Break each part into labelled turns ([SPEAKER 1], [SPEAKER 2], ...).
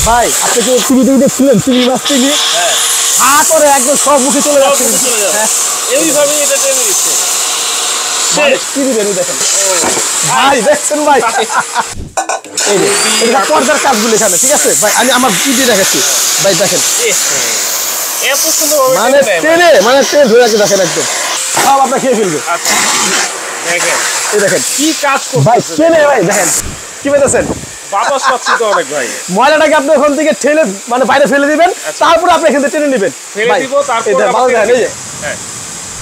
[SPEAKER 1] ভাই আপনি কি টিভি দেখছিলেন? টিভি মাছ টিভি হা করে একদম সব মুখে চলে যাচ্ছে।
[SPEAKER 2] এইভাবে এটা টেনে দিচ্ছে।
[SPEAKER 1] টিভি বেরিয়ে দেখেন ভাই, দেখছেন ভাই? এই যে এটা পর্দার কাজগুলো এখানে, ঠিক আছে ভাই? আমি আমার টিভি দেখাচ্ছি ভাই, দেখেন
[SPEAKER 2] এত সুন্দর
[SPEAKER 1] মানে টেনে ধরে রাখতে দেখেন, একদম সব আপনার খেয়ে ফেলবে।
[SPEAKER 2] আচ্ছা দেখেন,
[SPEAKER 1] এই দেখেন
[SPEAKER 2] কি কাজ করছে
[SPEAKER 1] ভাই, টেনে ভাই দেখেন কি পেতেছেন।
[SPEAKER 2] বাতাস পাচ্ছি তো অনেক ভাই।
[SPEAKER 1] ময়লাটাকে আপনি ওখান থেকে ঠেলে মানে বাইরে ফেলে দিবেন, তারপর আপনি এখান থেকে টেনে নেবেন।
[SPEAKER 2] ফেলে দিব, তারপর হ্যাঁ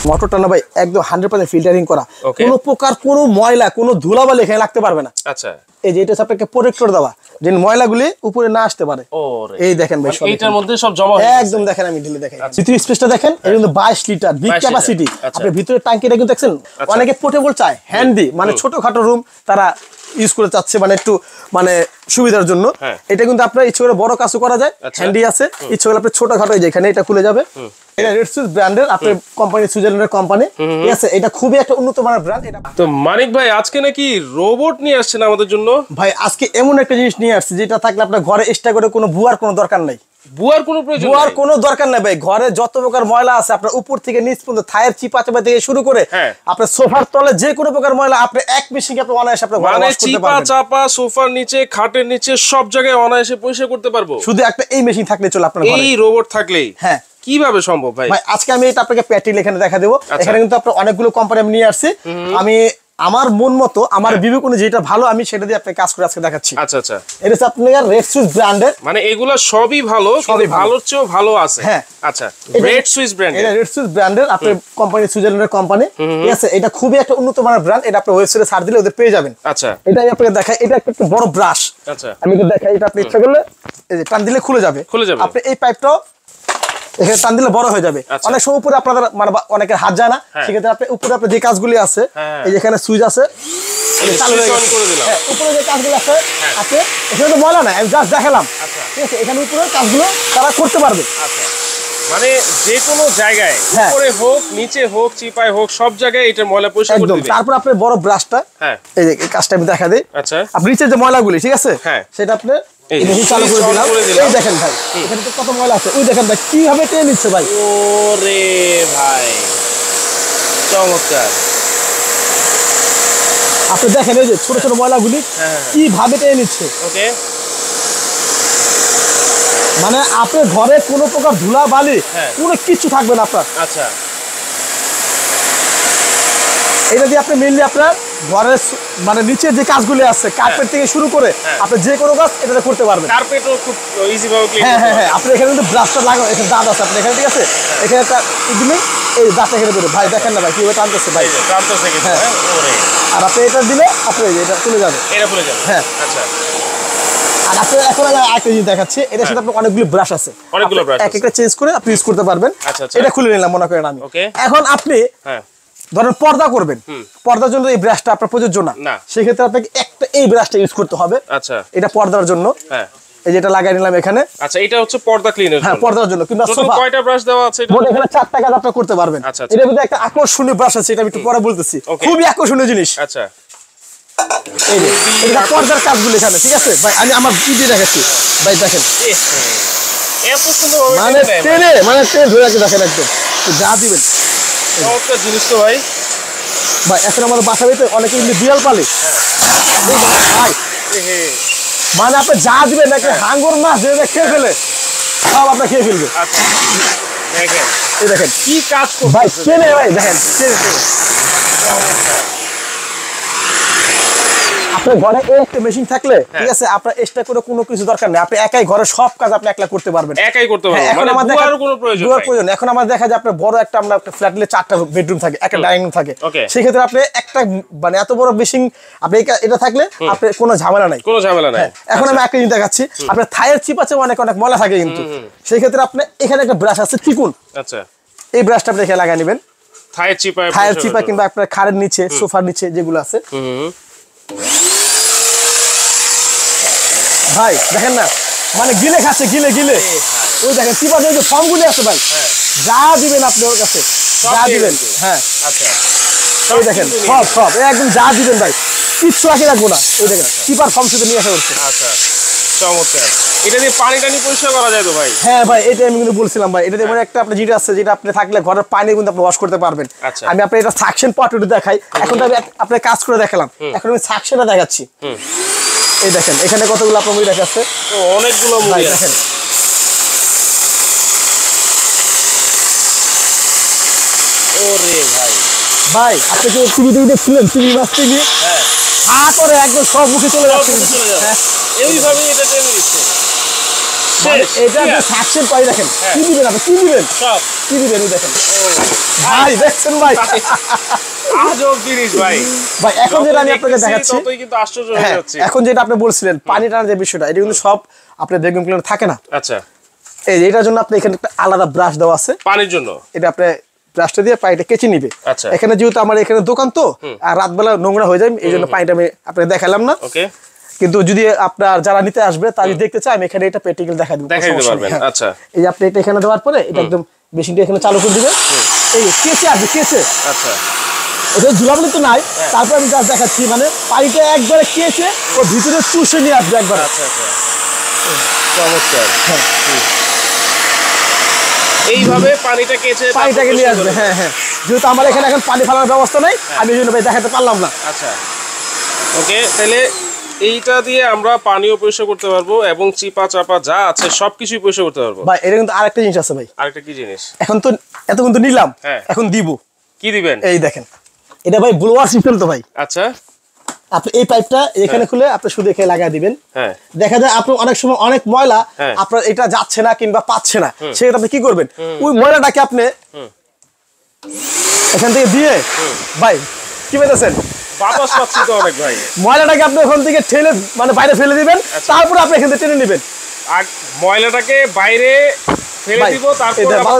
[SPEAKER 1] মোটরটা না ভাই একদম 100% ফিল্টারিং করা, কোনো প্রকার কোনো ময়লা কোনো ধুলাবালি এখানে লাগতে পারবে না।
[SPEAKER 2] আচ্ছা
[SPEAKER 1] এই যে এটা আপনাকে প্রোটেক্টর দেওয়া, যে ময়লাগুলি উপরে না আসতে পারে। এই দেখেন ভাই,
[SPEAKER 2] এইটার মধ্যে সব জমা হয়ে
[SPEAKER 1] একদম দেখেন, আমি ঢেলে দেখাই। ভিতরে স্পেসটা দেখেন, এটা কিন্তু 22 লিটার বিগ ক্যাপাসিটি। আপনি ভিতরে ট্যাঙ্কিটা কিন্তু দেখছেন, অনেকে পোর্টেবল চায়, হ্যান্ডি মানে ছোটখাটো রুম তারা ইউজ করে চাচ্ছে, মানে একটু মানে সুবিধার জন্য। এটা কিন্তু আপনার ইচ্ছে করে বড় কাজও করা যায়, হ্যান্ডি আছে, ইচ্ছে করে আপনি ছোটখাটো যেখানে এটা খুলে যাবে। এটা রেড সুইচ ব্র্যান্ডের, আপনার কোম্পানি সুইজারল্যান্ডের কোম্পানি, ঠিক আছে? এটা খুবই একটা উন্নত মানের ব্র্যান্ড। এটা
[SPEAKER 2] তো মানিক ভাই আজকে নাকি রোবট নিয়ে আসছেন আমাদের জন্য?
[SPEAKER 1] ভাই আজকে এমন একটা জিনিস নিয়ে আসছে যেটা থাকলে আপনার ঘরে এক্সট্রা করে কোনো বুয়ার কোনো দরকার নাই।
[SPEAKER 2] বুয়ার কোনো প্রয়োজন নেই?
[SPEAKER 1] বুয়ার কোনো দরকার নাই ভাই। ঘরে যত প্রকার ময়লা আছে আপনার উপর থেকে নিচ পর্যন্ত, থায়ের চিপা চাপা থেকে শুরু করে আপনার সোফার তলে যে কোনো প্রকার ময়লা আপনি এক মেশিনে আপনি অনায়াসে আপনার ঘরে ওয়াশ করতে পারবেন।
[SPEAKER 2] চিপা চাপা সোফার নিচে, খাটের নিচে সব জায়গায় অনায়াসে পরিষ্কার করতে পারবো
[SPEAKER 1] শুধু একটা এই মেশিন থাকলে চলে আপনার ঘরে।
[SPEAKER 2] এই রোবট থাকলেই?
[SPEAKER 1] হ্যাঁ।
[SPEAKER 2] কিভাবে সম্ভব ভাই?
[SPEAKER 1] ভাই আজকে আমি এটা আপনাকে প্যাটিল এখানে দেখা দেবো। এখানে কিন্তু আপনার অনেকগুলো কোম্পানি আমি নিয়ে আসছি। আমি আমার মন মতো আমার বিবেক অনুযায়ী যেটা ভালো আমি সেটা দিয়ে আপনাকে কাজ করে আজকে দেখাচ্ছি।
[SPEAKER 2] আচ্ছা আচ্ছা,
[SPEAKER 1] এটা হচ্ছে আপনার রেড সুইচ ব্র্যান্ডের।
[SPEAKER 2] মানে এগুলা সবই ভালো, সবই ভালোর চেয়েও ভালো আছে।
[SPEAKER 1] হ্যাঁ
[SPEAKER 2] আচ্ছা, রেড সুইচ ব্র্যান্ড।
[SPEAKER 1] এটা রেড সুইচ ব্র্যান্ডের, আপনার কোম্পানি সুইজারল্যান্ডের কোম্পানি, ঠিক আছে? এটা খুবই একটা উন্নত মানের ব্র্যান্ড। এটা আপনি ওয়েবসাইটে সার্চ দিলে ওদের পেয়ে যাবেন।
[SPEAKER 2] আচ্ছা,
[SPEAKER 1] এটাই আপনাকে দেখাই। এটা একটা বড় ব্রাশ।
[SPEAKER 2] আচ্ছা,
[SPEAKER 1] আমি তো দেখাই, এটা আপনি ইচ্ছা করলে এই যে টান দিলে খুলে যাবে। আপনি এই পাইপটাও এখানে টান দিলে বড় হয়ে যাবে। অনেক সময় উপরে আপনাদের মানে অনেকের হাত যায় না, সেক্ষেত্রে আপনি উপরে আপনার যে কাজগুলি আছে, এই যেখানে সুইচ আছে উপরে যে কাজগুলো আছে, আপনি এখানে তো ময়লা নাই, আমি জাস্ট দেখালাম, ঠিক আছে? এখানে উপরে কাজগুলো তারা করতে পারবে।
[SPEAKER 2] মানে যে কোনো জায়গায় উপরে হোক নিচে হোক চিপায় হোক সব জায়গায় এটা ময়লা পরিষ্কার করে দিবে।
[SPEAKER 1] তারপর আপনি বড় ব্রাশটা, এই যে এই কাজটা আমি দেখা দেই।
[SPEAKER 2] আচ্ছা,
[SPEAKER 1] আপনি নিচে যে ময়লাগুলি, ঠিক আছে, সেটা আপনি এই চালু করে দিলাম। এই দেখেন ভাই, এখানে তো কত ময়লা আছে, ওই দেখেন ভাই কিভাবে টেনে নিচ্ছে ভাই।
[SPEAKER 2] ওরে ভাই চমৎকার।
[SPEAKER 1] আপনি দেখেন এই যে ছোট ছোট ময়লাগুলি কিভাবে টেনে নিচ্ছে।
[SPEAKER 2] ওকে,
[SPEAKER 1] মানে আপনার ঘরে কোনো প্রকার ধুলা বালি কোনো কিছু থাকবে না আপনার।
[SPEAKER 2] আচ্ছা,
[SPEAKER 1] এটা দিয়ে আপনি মেইনলি আপনার ঘরের মানে নিচের যে কাজগুলি আছে, কার্পেট থেকে শুরু করে আপনি যে কোনো কাজ এটাতে করতে পারবেন।
[SPEAKER 2] কার্পেটও খুব ইজি ভাবে ক্লিন।
[SPEAKER 1] হ্যাঁ, আপনি এখানে কিন্তু ব্রাশটা লাগানো, এখানে দাঁত আছে আপনি এখানে, ঠিক আছে? এখানে একটা দিলে এই দাঁতটা এখানে বেরোবে। ভাই দেখেন না ভাই কিভাবে টানতেছে ভাই,
[SPEAKER 2] টানতেছে কিন্তু। ওরে,
[SPEAKER 1] আর আপনি এটা দিলে আপনি এটা চলে যাবে,
[SPEAKER 2] এটা চলে যাবে।
[SPEAKER 1] হ্যাঁ,
[SPEAKER 2] আচ্ছা।
[SPEAKER 1] আর আপনি এখন আরেকটা জিনিস দেখাচ্ছি, এটার সাথে আপনার অনেকগুলো ব্রাশ আছে,
[SPEAKER 2] অনেকগুলো ব্রাশ
[SPEAKER 1] এক একটা চেঞ্জ করে আপনি ইউজ করতে পারবেন। এটা খুলে নিলাম মনে করেন আমি। এখন আপনি ধরেন পর্দা করবেন, পর্দার জন্য এই ব্রাশটা আপনার প্রযোজ্য না, সেক্ষেত্রে আপনাকে একটা এই ব্রাশটা ইউজ করতে হবে।
[SPEAKER 2] আচ্ছা,
[SPEAKER 1] এটা পর্দার জন্য। এই যেটা লাগাই নিলাম এখানে।
[SPEAKER 2] আচ্ছা, এটা হচ্ছে পর্দা ক্লিনের জন্য।
[SPEAKER 1] হ্যাঁ, পর্দার জন্য। কিন্তু সোফা
[SPEAKER 2] কয়টা ব্রাশ দেওয়া আছে?
[SPEAKER 1] মোট এখানে 4টা কাজ আপনি করতে পারবেন। এর মধ্যে একটা আকর্ষণীয় ব্রাশ আছে, এটা আমি একটু পরে বলতেছি, খুবই আকর্ষণীয় জিনিস।
[SPEAKER 2] আচ্ছা,
[SPEAKER 1] এই যে এটা পর্দার কাজগুলো এখানে, ঠিক আছে ভাই? আমি আমার টিভি দেখাচ্ছি ভাই, দেখেন
[SPEAKER 2] এত সুন্দর
[SPEAKER 1] মানে টেনে ধরে রাখতে দেখেন, একদম যা দিবেন
[SPEAKER 2] চমৎকার জিনিস তো ভাই।
[SPEAKER 1] ভাই এখন আমাদের বাসা বাড়িতে অনেকে বিড়াল পালে, ভাই মানে আপনি যা দিবেন নাকি হাঙ্গর মাছ যেটা খেয়ে ফেলে সব আপনার খেয়ে ফেলবে।
[SPEAKER 2] দেখেন,
[SPEAKER 1] এই দেখেন
[SPEAKER 2] কি কাজ করছে
[SPEAKER 1] ভাই, টেনে ভাই দেখেন টেনে। আপনার ঘরে একটা মেশিন থাকলে, ঠিক আছে, আপনার এক্সট্রা করে কোনো কিছু দরকার নেই, আপনি একাই ঘরে সব কাজ আপনি একলা করতে পারবেন।
[SPEAKER 2] একাই করতে পারবেন, মানে বুয়ার কোনো প্রয়োজন নাই।
[SPEAKER 1] এখন আমার দেখা যায় আপনার বড় একটা আমরা ফ্ল্যাটে 4টা বেডরুম থাকে, একটা ডাইনিং রুম থাকে, সেই ক্ষেত্রে আপনি একটা মানে এত বড় মেশিন আপনি এটা থাকলে আপনি কোনো ঝামেলা নাই,
[SPEAKER 2] কোনো ঝামেলা নাই।
[SPEAKER 1] এখন আমি একটা জিনিস দেখাচ্ছি, আপনার থায়ের চিপ আছে, অনেক ময়লা থাকে, কিন্তু সেই ক্ষেত্রে আপনি এখানে একটা ব্রাশ আছে চিকুন। আচ্ছা, এই ব্রাশটা আপনি এখানে লাগাই নেবেন
[SPEAKER 2] থায়ের চিপা
[SPEAKER 1] কিংবা আপনার খাড়ের নিচে, সোফার নিচে যেগুলো আছে। ভাই দেখেন না, মানে গিলে খাচ্ছে, গিলে ওই দেখেন চিপা যে ফর্মগুলি আছে ভাই, যা দিবেন আপনি ওর কাছে যা দিবেন। হ্যাঁ, আচ্ছা, ওই দেখেন সব একদম যা দিবেন ভাই, কিচ্ছু আগে রাখবো না। ওই দেখেন চিপার ফর্ম শুধু নিয়ে আসা হচ্ছে।
[SPEAKER 2] আচ্ছা, চমৎকার। এটা দিয়ে পানি টানি পরিষ্কার করা যায় তো ভাই?
[SPEAKER 1] হ্যাঁ ভাই, এটা আমি কিন্তু বলছিলাম ভাই, এটা দিয়ে একটা আপনার যেটা আছে, যেটা আপনি থাকলে ঘরের পানি কিন্তু আপনি ওয়াশ করতে পারবেন। আমি আপনার এটা সাকশন পটেটো দেখাই, এখন তো আমি আপনার কাজ করে দেখালাম, এখন আমি সাকশনটা দেখাচ্ছি। এই দেখেন এখানে কতগুলো আপনার মুড়ি দেখাচ্ছে,
[SPEAKER 2] অনেকগুলো মুড়ি
[SPEAKER 1] দেখেন।
[SPEAKER 2] ওরে ভাই,
[SPEAKER 1] ভাই আপনি কি টিভি দেখছিলেন? টিভি মাছ টিভি হা করে একদম সব মুখে চলে যাচ্ছে।
[SPEAKER 2] এইভাবে এটা টেনে দিচ্ছে।
[SPEAKER 1] এটা যে সাকশন পাই দেখেন, কি দিবেন আপনি, কি দিবেন, সব কি দিবেন দেখেন ভাই, দেখছেন ভাই
[SPEAKER 2] আজব জিনিস ভাই।
[SPEAKER 1] ভাই এখন যেটা আমি আপনাকে দেখাচ্ছি,
[SPEAKER 2] ততই কিন্তু আশ্চর্য হয়ে যাচ্ছে।
[SPEAKER 1] এখন যেটা আপনি বলছিলেন পানি টানার যে বিষয়টা, এটা কিন্তু সব আপনার ভ্যাকুয়াম ক্লিনার থাকে না।
[SPEAKER 2] আচ্ছা,
[SPEAKER 1] এই এটার জন্য আপনি এখানে একটা আলাদা ব্রাশ দেওয়া আছে
[SPEAKER 2] পানির জন্য,
[SPEAKER 1] এটা আপনি ব্রাশটা দিয়ে পানিটা কেচে নিবে।
[SPEAKER 2] আচ্ছা,
[SPEAKER 1] এখানে যেহেতু আমার এখানে দোকান তো, আর রাতবেলা নোংরা হয়ে যায়, এই জন্য পানিটা আমি আপনাকে দেখালাম না।
[SPEAKER 2] ওকে,
[SPEAKER 1] কিন্তু যদি আপনার যারা নিতে আসবে তারা দেখতে চায়, আমি এখানে এটা প্র্যাকটিক্যাল দেখাই দেব,
[SPEAKER 2] দেখাই দিতে পারবেন। আচ্ছা,
[SPEAKER 1] এই যে আপনি এটা এখানে দেওয়ার পরে এটা একদম মেশিনটা এখানে চালু করে দিবেন, এই কেচে আসবে, কেচে।
[SPEAKER 2] আচ্ছা,
[SPEAKER 1] এটা ঝুলাবলি তো নাই, তারপর আমি যা দেখাচ্ছি, মানে পানিটা একবারে কেচে ও ভিতরে চুষে নিয়ে আসবে একবার।
[SPEAKER 2] আচ্ছা আচ্ছা, চমৎকার। এইভাবে পানিটা কেচে
[SPEAKER 1] পানিটাকে নিয়ে আসবে। হ্যাঁ হ্যাঁ, যেহেতু আমার এখানে এখন পানি ফেলার ব্যবস্থা নাই, আমি এই জন্য ভাই দেখাতে পারলাম না।
[SPEAKER 2] আচ্ছা, ওকে, তাহলে এইটা দিয়ে আমরা পানিও পরিষ্কার করতে পারবো এবং চিপা চাপা যা আছে সবকিছুই পরিষ্কার করতে পারবো।
[SPEAKER 1] ভাই এটা কিন্তু আরেকটা জিনিস আছে ভাই।
[SPEAKER 2] আরেকটা কি জিনিস?
[SPEAKER 1] এখন তো এত কিন্তু নিলাম, এখন দিব।
[SPEAKER 2] কি দিবেন?
[SPEAKER 1] এই দেখেন, এটা ভাই ব্লোয়ার সিস্টেম তো ভাই।
[SPEAKER 2] আচ্ছা,
[SPEAKER 1] আপনি এই পাইপটা এখানে খুলে আপনি শুধু এখানে লাগাই দিবেন।
[SPEAKER 2] হ্যাঁ,
[SPEAKER 1] দেখা যায় আপনি অনেক সময় অনেক ময়লা আপনার এটা যাচ্ছে না কিংবা পাচ্ছে না, সেটা আপনি কি করবেন, ওই ময়লাটাকে আপনি এখান থেকে দিয়ে, ভাই কি বলতেছেন,
[SPEAKER 2] বাতাস পাচ্ছি তো অনেক ভাই,
[SPEAKER 1] ময়লাটাকে আপনি ওখান থেকে ঠেলে মানে বাইরে ফেলে দিবেন, তারপর আপনি এখান থেকে টেনে নেবেন।
[SPEAKER 2] আর ময়লাটাকে বাইরে ফেলে দিব, তারপর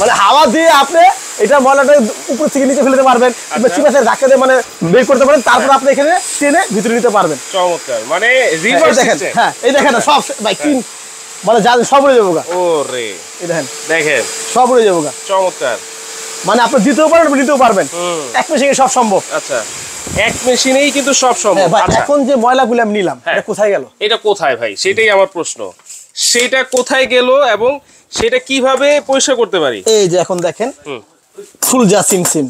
[SPEAKER 1] মানে হাওয়া দিয়ে আপনি এটা ময়লাটা উপর থেকে নিচে ফেলতে পারবেন, কিংবা চিপাতে ধাক্কা দিয়ে মানে বের করতে পারেন, তারপর আপনি এখানে টেনে ভিতরে নিতে পারবেন।
[SPEAKER 2] চমৎকার, মানে রিভার্স সিস্টেম।
[SPEAKER 1] হ্যাঁ, এই দেখেন সব ভাই কি মানে যা সব উড়ে যাবো গা।
[SPEAKER 2] ওরে
[SPEAKER 1] এই দেখেন,
[SPEAKER 2] দেখেন
[SPEAKER 1] সব উড়ে যাবো গা।
[SPEAKER 2] চমৎকার,
[SPEAKER 1] মানে আপনি দিতেও পারেন, নিতেও পারবেন, এক মেশিনে সব সম্ভব।
[SPEAKER 2] আচ্ছা, এক মেশিনেই কিন্তু সব সম্ভব। আচ্ছা,
[SPEAKER 1] এখন যে ময়লাগুলো আমি নিলাম, এটা কোথায় গেল?
[SPEAKER 2] এটা কোথায় ভাই, সেটাই আমার প্রশ্ন। সেটা কোথায় গেল এবং সেটা কিভাবে পরিষ্কার করতে পারি?
[SPEAKER 1] এই যে এখন দেখেন ফুল যা সিম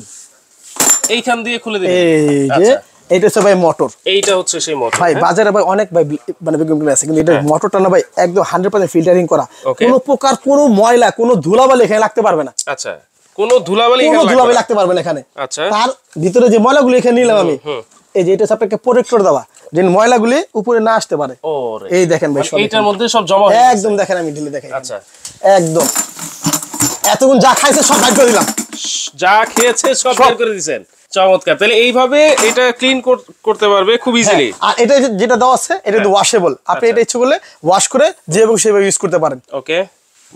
[SPEAKER 2] এইখান দিয়ে খুলে দিন।
[SPEAKER 1] এই যে এটা হচ্ছে ভাই মোটর,
[SPEAKER 2] এইটা হচ্ছে সেই মোটর।
[SPEAKER 1] ভাই বাজারে ভাই অনেক ভাই মানে ভ্যাকুয়াম ক্লিনার আছে, কিন্তু এটা মোটরটা না ভাই একদম 100% ফিল্টারিং করা, কোনো প্রকার কোনো ময়লা কোনো ধুলাবালি এখানে লাগতে পারবে না।
[SPEAKER 2] আচ্ছা, কোনো ধুলাবালি
[SPEAKER 1] লাগতে পারবে না এখানে।
[SPEAKER 2] আচ্ছা,
[SPEAKER 1] তার ভিতরে যে ময়লাগুলো এখানে নিলাম আমি, এই যে এটা আপনাকে প্রোটেক্টর দেওয়া, যে ময়লাগুলি উপরে না আসতে পারে। এই দেখেন ভাই,
[SPEAKER 2] এইটার মধ্যে সব জমা হয়ে
[SPEAKER 1] একদম দেখেন, আমি ঢেলে দেখাই।
[SPEAKER 2] আচ্ছা,
[SPEAKER 1] একদম এতক্ষণ যা খাইছে সব বাইর করে দিলাম,
[SPEAKER 2] যা খেয়েছে সব বের করে দিয়েছেন। চমৎকার, তাহলে এইভাবে এটা ক্লিন করতে পারবে খুব ইজিলি।
[SPEAKER 1] আর এটা যেটা দেওয়া আছে এটা কিন্তু ওয়াশেবল, আপনি এটা ইচ্ছে করলে ওয়াশ করে যেভাবে সেভাবে ইউজ করতে পারেন।
[SPEAKER 2] ওকে,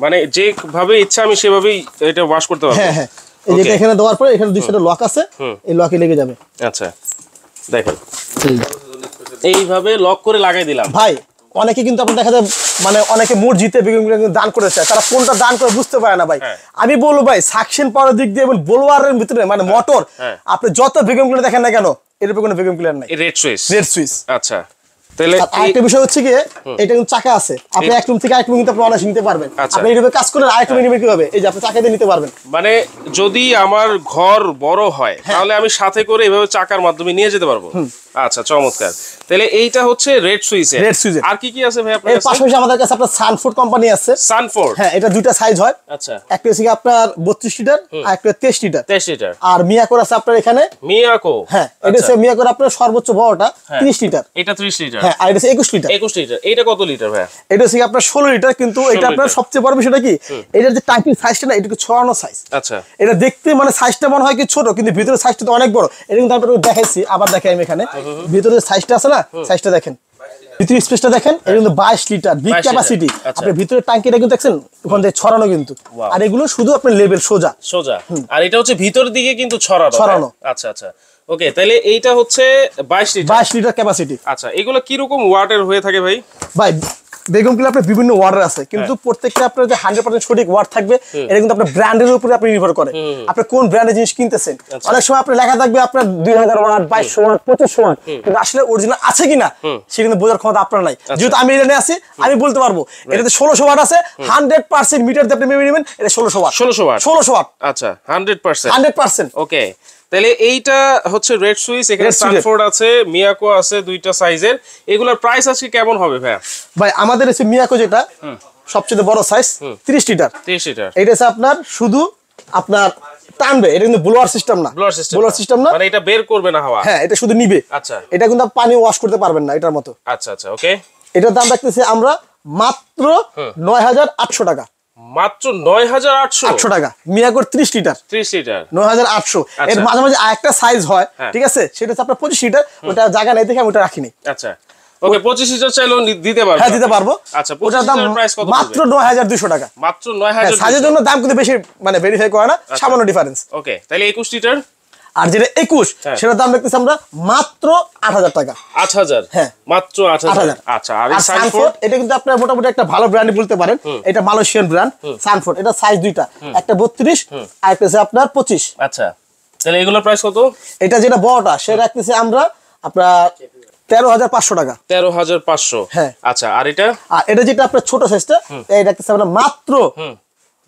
[SPEAKER 2] মানে যেভাবে ইচ্ছা আমি সেভাবেই এটা ওয়াশ করতে পারবো।
[SPEAKER 1] হ্যাঁ হ্যাঁ, এই যেটা এখানে দেওয়ার পরে এখানে দুই সাইডে লক আছে, এই লকে লেগে যাবে।
[SPEAKER 2] আচ্ছা, দেখেন এইভাবে লক করে লাগাই দিলাম।
[SPEAKER 1] ভাই অনেকে কিন্তু আপনার দেখা যায় মানে অনেকে মসজিদে দান করেছে, তারা কোনটা দান করে বুঝতে পারে না ভাই। আমি বলবো ভাই সাকশন পাওয়ার দিক দিয়ে এবং বোলওয়ারের ভিতরে মানে মোটর, আপনি যত ভ্যাকুয়াম ক্লিনার দেখেন না কেন, এর উপরে কোনো ভ্যাকুয়াম ক্লিনার নাই।
[SPEAKER 2] Red switch,
[SPEAKER 1] red switch.
[SPEAKER 2] আচ্ছা, তাহলে
[SPEAKER 1] আরেকটা বিষয় হচ্ছে কি, এটা কিন্তু চাকা আছে, আপনি এক রুম থেকে আরেক রুম কিন্তু আপনি অনায়াসে নিতে পারবেন। আপনি এইভাবে কাজ করলে আরেক রুমে নিবে কিভাবে, এই যে আপনি চাকা দিয়ে নিতে পারবেন।
[SPEAKER 2] মানে যদি আমার ঘর বড় হয় তাহলে আমি সাথে করে এইভাবে চাকার মাধ্যমে নিয়ে যেতে পারবো। আচ্ছা, চমৎকার, তাহলে এইটা হচ্ছে রেড সুইচ।
[SPEAKER 1] রেড সুইচ
[SPEAKER 2] আর কি কি আছে ভাই আপনার
[SPEAKER 1] এর
[SPEAKER 2] কাছে?
[SPEAKER 1] পাশাপাশি আমাদের কাছে আপনার সানফোর্ড কোম্পানি আছে।
[SPEAKER 2] সানফোর্ড,
[SPEAKER 1] হ্যাঁ, এটা দুইটা সাইজ হয়।
[SPEAKER 2] আচ্ছা,
[SPEAKER 1] একটা হচ্ছে আপনার 32 লিটার আর একটা 23 লিটার।
[SPEAKER 2] 23 লিটার।
[SPEAKER 1] আর মিয়াকোর আছে আপনার এখানে
[SPEAKER 2] মিয়াকো।
[SPEAKER 1] হ্যাঁ, এটা হচ্ছে মিয়াকোর আপনার সর্বোচ্চ বড়টা 30 লিটার।
[SPEAKER 2] এটা 30 লিটার।
[SPEAKER 1] হ্যাঁ, আর এটা হচ্ছে 21 লিটার।
[SPEAKER 2] 21 লিটার। এইটা কত লিটার ভাই?
[SPEAKER 1] এটা হচ্ছে আপনার 16 লিটার, কিন্তু এটা আপনার সবচেয়ে বড় বিষয়টা কি, এটার যে টাঙ্কির সাইজটা না, এটা একটু ছড়ানো সাইজ।
[SPEAKER 2] আচ্ছা,
[SPEAKER 1] এটা দেখতে মানে সাইজটা মনে হয় কি ছোট, কিন্তু ভিতরে সাইজটা তো অনেক বড়। এটা কিন্তু আপনাদের দেখাইছি, আবার দেখাই আমি এখানে ভিতরে সাইজটা আছে না, সাইজটা দেখেন, ভিতরে স্পেসটা দেখেন, এটা কিন্তু 22 লিটার বিগ ক্যাপাসিটি। আপনি ভিতরে টাঙ্কিটা কিন্তু দেখছেন ওখান থেকে ছড়ানো কিন্তু, আর এগুলো শুধু আপনার লেভেল সোজা।
[SPEAKER 2] আর এটা হচ্ছে ভিতর দিকে কিন্তু ছড়ানো। আচ্ছা আচ্ছা, ওকে, তাহলে এইটা হচ্ছে 22 লিটার।
[SPEAKER 1] 22 litre capacity.
[SPEAKER 2] আচ্ছা, এগুলো কি রকম ওয়াটের হয়ে থাকে ভাই?
[SPEAKER 1] ভাই বেগম ক্লিন আপনার বিভিন্ন ওয়ার্ডের আছে, কিন্তু প্রত্যেকটা আপনার যে 100% সঠিক ওয়ার্ড থাকবে এটা কিন্তু আপনার ব্র্যান্ডের উপরে আপনি নির্ভর করে, আপনি কোন ব্র্যান্ডের জিনিস কিনতেছেন। অনেক সময় আপনার লেখা থাকবে আপনার 2000 ওয়াট, 2200 ওয়াট, 2500 ওয়াট, কিন্তু আসলে অরিজিনাল আছে কিনা সেটা কিন্তু বোঝার ক্ষমতা আপনার নাই। যেহেতু আমি এটা নিয়ে আসি, আমি বলতে পারবো এটাতে 1600 ওয়াট আছে, 100% মিটার দিয়ে আপনি মেপে নেবেন, এটা 1600 ওয়াট। 1600 ওয়াট,
[SPEAKER 2] আচ্ছা 100%।
[SPEAKER 1] 100%।
[SPEAKER 2] ওকে, তাহলে এইটা হচ্ছে রেড সুইচ, এখানে সানফোর্ড আছে, মিয়াকো আছে, দুইটা সাইজের। এগুলোর প্রাইস আজকে কেমন হবে ভাই?
[SPEAKER 1] ভাই আমাদের হচ্ছে মিয়াকো যেটা সবচেয়ে বড় সাইজ 30 লিটার।
[SPEAKER 2] 30 লিটার
[SPEAKER 1] এটা হচ্ছে আপনার শুধু আপনার টানবে, এটা কিন্তু ব্লোয়ার সিস্টেম না, ব্লোয়ার সিস্টেম না,
[SPEAKER 2] মানে এটা বের করবে না হাওয়া।
[SPEAKER 1] হ্যাঁ, এটা শুধু নিবে।
[SPEAKER 2] আচ্ছা,
[SPEAKER 1] এটা কিন্তু পানি ওয়াশ করতে পারবেন না এটার মতো।
[SPEAKER 2] আচ্ছা আচ্ছা, ওকে।
[SPEAKER 1] এটার দাম রাখতেছি আমরা মাত্র 9800 টাকা।
[SPEAKER 2] মাত্র 9800
[SPEAKER 1] টাকা। মিয়াকোর 30 লিটার,
[SPEAKER 2] 30 লিটার
[SPEAKER 1] 9800। এর মাঝে মাঝে আরেকটা সাইজ হয়, ঠিক আছে, সেটা হচ্ছে আপনার 25 লিটার, ওটা জায়গা নাই দেখে আমি ওটা রাখিনি।
[SPEAKER 2] আচ্ছা, ওকে, 25 লিটার চাইলেও দিতে পারবো?
[SPEAKER 1] হ্যাঁ, দিতে পারবো।
[SPEAKER 2] আচ্ছা, ওটার দাম প্রাইস কত?
[SPEAKER 1] মাত্র 9200 টাকা।
[SPEAKER 2] মাত্র 9200।
[SPEAKER 1] সাইজের জন্য দাম কিন্তু বেশি মানে ভেরিফাই করে না, সামান্য ডিফারেন্স।
[SPEAKER 2] ওকে, তাহলে 21 লিটার।
[SPEAKER 1] আর যেটা 21 সেটার দাম রাখতেছি আমরা মাত্র 8000 টাকা।
[SPEAKER 2] 8000?
[SPEAKER 1] হ্যাঁ,
[SPEAKER 2] মাত্র 8000। আচ্ছা, আর
[SPEAKER 1] সানফোর্ড এটা কিন্তু আপনারা মোটামুটি একটা ভালো ব্র্যান্ড বলতে পারেন, এটা মালয়েশিয়ান ব্র্যান্ড সানফোর্ড। এটা সাইজ দুইটা, একটা 32 আর একটা আছে আপনার 25।
[SPEAKER 2] আচ্ছা, তাহলে এগুলোর প্রাইস কত?
[SPEAKER 1] এটা যেটা বড়টা সেটা রাখতেছি আমরা আপনার 13500 টাকা।
[SPEAKER 2] 13500।
[SPEAKER 1] হ্যাঁ।
[SPEAKER 2] আচ্ছা, আর এটা?
[SPEAKER 1] আর এটা যেটা আপনার ছোট সাইজটা, এই রাখতেছি আমরা মাত্র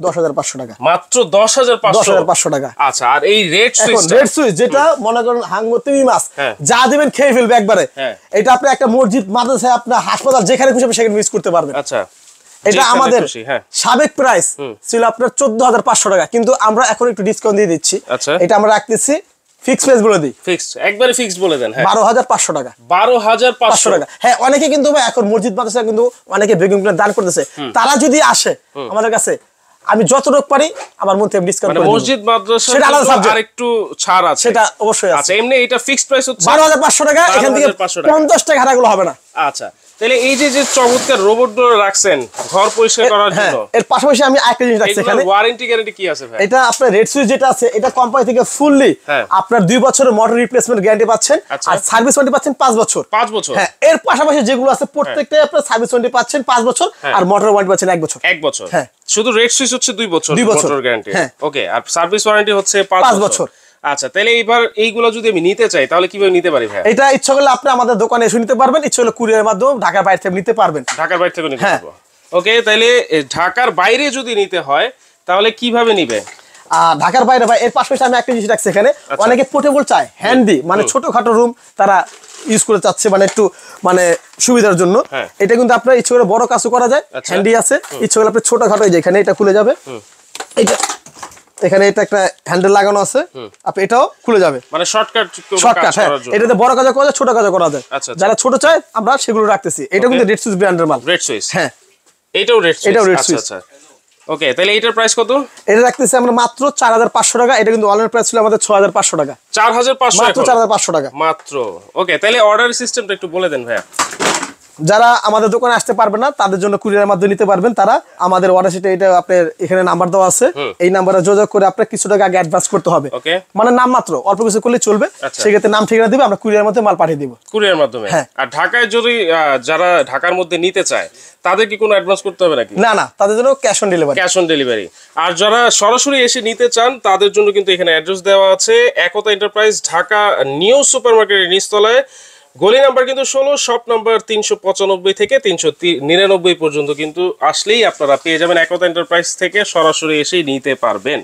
[SPEAKER 1] 10500 টাকা।
[SPEAKER 2] মাত্র 10500
[SPEAKER 1] টাকা।
[SPEAKER 2] আচ্ছা, আর এই রেড সুইচ,
[SPEAKER 1] রেড সুইচ যেটা মনে করেন হাঙ্গো 3 মাস যা দিবেন খেয়ে ফেলবে একবারে। এটা আপনি একটা মসজিদ, মাদ্রাসায়, আপনার হাসপাতাল, যেখানে খুশি সেখানে ইউজ করতে পারবেন।
[SPEAKER 2] আচ্ছা,
[SPEAKER 1] এটা আমাদের সাবেক প্রাইস ছিল আপনার 14500 টাকা, কিন্তু আমরা এখন একটু ডিসকাউন্ট দিয়ে দিচ্ছি।
[SPEAKER 2] আচ্ছা,
[SPEAKER 1] এটা আমরা রাখতেছি ফিক্স প্রাইস বলে দিই।
[SPEAKER 2] ফিক্স, একবারে ফিক্স বলে দেন। হ্যাঁ,
[SPEAKER 1] 12500 টাকা।
[SPEAKER 2] 12500
[SPEAKER 1] টাকা। হ্যাঁ, অনেকে কিন্তু এখন মসজিদ মাদ্রাসা কিন্তু অনেকে বেগম ক্লিন দান করতেছে, তারা যদি আসে আমাদের কাছে, আমি যতটুকু পারি আমার মন থেকে ডিসকাউন্ট করে দেব।
[SPEAKER 2] মসজিদ মাদ্রাসা
[SPEAKER 1] সেটা আলাদা সাবজেক্ট,
[SPEAKER 2] আর একটু ছাড় আছে,
[SPEAKER 1] সেটা অবশ্যই আছে।
[SPEAKER 2] আচ্ছা, এমনি এটা ফিক্সড প্রাইস হচ্ছে
[SPEAKER 1] 12500 টাকা, এখান থেকে 50 টাকা হারাগুলো হবে না।
[SPEAKER 2] আচ্ছা, তাহলে এই যে চমৎকার রোবটগুলো রাখছেন ঘর পরিষ্কার করার জন্য,
[SPEAKER 1] এর পাশাপাশি আমি আরেকটা জিনিস রাখছি এখানে।
[SPEAKER 2] ওয়ারেন্টি গ্যারান্টি কি আছে ভাই?
[SPEAKER 1] এটা আপনার রেড সুইচ যেটা আছে, এটা কোম্পানি থেকে ফুললি আপনার 2 বছরের মোটর রিপ্লেসমেন্ট গ্যারান্টি পাচ্ছেন, আর সার্ভিস ওয়ারেন্টি পাচ্ছেন 5 বছর।
[SPEAKER 2] 5 বছর?
[SPEAKER 1] হ্যাঁ, এর পাশাপাশি যেগুলো আছে প্রত্যেকটাই আপনার সার্ভিস ওয়ারেন্টি পাচ্ছেন 5 বছর, আর মোটর ওয়ারেন্টি পাচ্ছেন 1 বছর।
[SPEAKER 2] 1 বছর?
[SPEAKER 1] হ্যাঁ,
[SPEAKER 2] শুধু রেড সুইচ হচ্ছে 2 বছর মোটর গ্যারান্টি।
[SPEAKER 1] হ্যাঁ,
[SPEAKER 2] ওকে, আর সার্ভিস ওয়ারেন্টি হচ্ছে 5 বছর। আচ্ছা, তাহলে এইবার এইগুলো যদি আমি নিতে চাই তাহলে কিভাবে নিতে পারি ভাই?
[SPEAKER 1] এটা ইচ্ছা করলে আপনি আমাদের দোকানে এসে নিতে পারবেন, ইচ্ছা করলে কুরিয়ারের মাধ্যমে ঢাকার বাইরে থেকে নিতে পারবেন।
[SPEAKER 2] ঢাকার বাইরে থেকে নিতে পারবো? ওকে, তাহলে ঢাকার বাইরে যদি নিতে হয় তাহলে কিভাবে নিবে?
[SPEAKER 1] ঢাকার বাইরে ভাই, এর পাশাপাশি আমি একটা জিনিস রাখছি এখানে, অনেকে পোর্টেবল চায়, হ্যান্ডি, মানে ছোটখাটো রুম তারা ইউজ করে চাচ্ছে, মানে একটু মানে সুবিধার জন্য। এটা কিন্তু আপনার ইচ্ছা করে বড় কাজও করা যায়, হ্যান্ডি আছে, ইচ্ছা করলে আপনি ছোটখাটো, যেখানে এটা খুলে যাবে, এটা এখানে এটা একটা হ্যান্ডেল লাগানো আছে, আপনি এটাও খুলে যাবে,
[SPEAKER 2] মানে শর্টকাট।
[SPEAKER 1] হ্যাঁ, এটাতে বড় কাজ করা যায়, ছোট কাজ করা যায়। যারা ছোট চায় আমরা সেগুলো রাখতেছি। এটা কিন্তু রেড সুইচ ব্র্যান্ডের মাল।
[SPEAKER 2] Red switch?
[SPEAKER 1] হ্যাঁ,
[SPEAKER 2] এটাও রেড সুইচ।
[SPEAKER 1] এটাও রেড সুইচ।
[SPEAKER 2] আচ্ছা, ওকে, তাহলে এটার প্রাইস কত?
[SPEAKER 1] এটা রাখতেছি আমরা মাত্র 4500 টাকা। এটা কিন্তু অনলাইন প্রাইস ছিল আমাদের 6500 টাকা।
[SPEAKER 2] 4500?
[SPEAKER 1] মাত্র 4500 টাকা
[SPEAKER 2] মাত্র। ওকে, তাহলে অর্ডার সিস্টেমটা একটু বলে দেন ভাইয়া।
[SPEAKER 1] যারা আমাদের দোকানে আসতে পারবে না তাদের জন্য কুরিয়ারের মাধ্যমে নিতে পারবেন। তারা আমাদের অর্ডার শিটে এটা আপনার এখানে নাম্বার দেওয়া আছে, এই নাম্বারে যোগাযোগ করে আপনার কিছু টাকা আগে অ্যাডভান্স করতে হবে। মানে নাম মাত্র অল্প কিছু করলে চলবে, সেক্ষেত্রে নাম ঠিকানা দিবে, আমরা কুরিয়ারের মধ্যে মাল পাঠিয়ে দিব।
[SPEAKER 2] কুরিয়ার মাধ্যমে? হ্যাঁ। আর ঢাকায় যদি যারা ঢাকার মধ্যে নিতে চায় তাদের কি কোনো অ্যাডভান্স করতে হবে নাকি?
[SPEAKER 1] না না, তাদের জন্য cash on delivery.
[SPEAKER 2] Cash on delivery. আর যারা সরাসরি এসে নিতে চান তাদের জন্য কিন্তু এখানে অ্যাড্রেস দেওয়া আছে, একতা এন্টারপ্রাইজ, ঢাকা নিউ সুপারমার্কেটের নিচতলায়, গলি নাম্বার কিন্তু 16, শপ নাম্বার 395 থেকে 399 পর্যন্ত কিন্তু আসলেই আপনারা পেয়ে যাবেন। একতা এন্টারপ্রাইজ থেকে সরাসরি এসেই নিতে পারবেন।